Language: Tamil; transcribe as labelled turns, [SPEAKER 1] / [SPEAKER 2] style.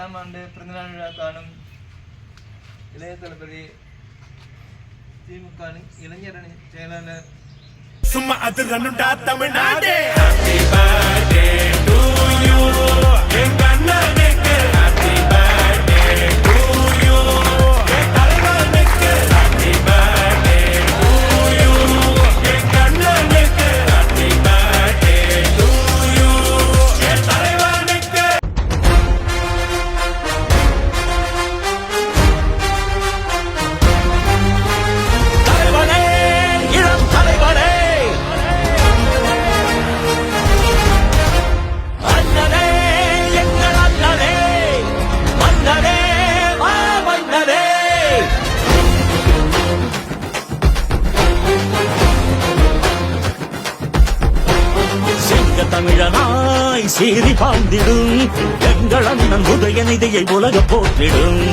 [SPEAKER 1] ஆம் ஆண்டு பிறந்தநாள் விழா காணும் இளைய தளபதி திமுக இளைஞரணி செயலாளர்
[SPEAKER 2] சும்மா அதிரணுடா Tamil Nadu. Happy birthday to you எங்க அண்ணனுக்கு. ஹேப்பி பர்த்டே டு யூ எங்க தலைவனுக்கு. ஹேப்பி பர்த்டே டு யூ எங்க அண்ணனுக்கு. ஹேப்பி பர்த்டே டு யூ எங்க தலைவனுக்கு. தலைவனே, இளம் தலைவனே, தமிழனாய் சீறி பாய்ந்திடும் எங்கள் அண்ணன் உதயநிதியை உலக போற்றிடும்.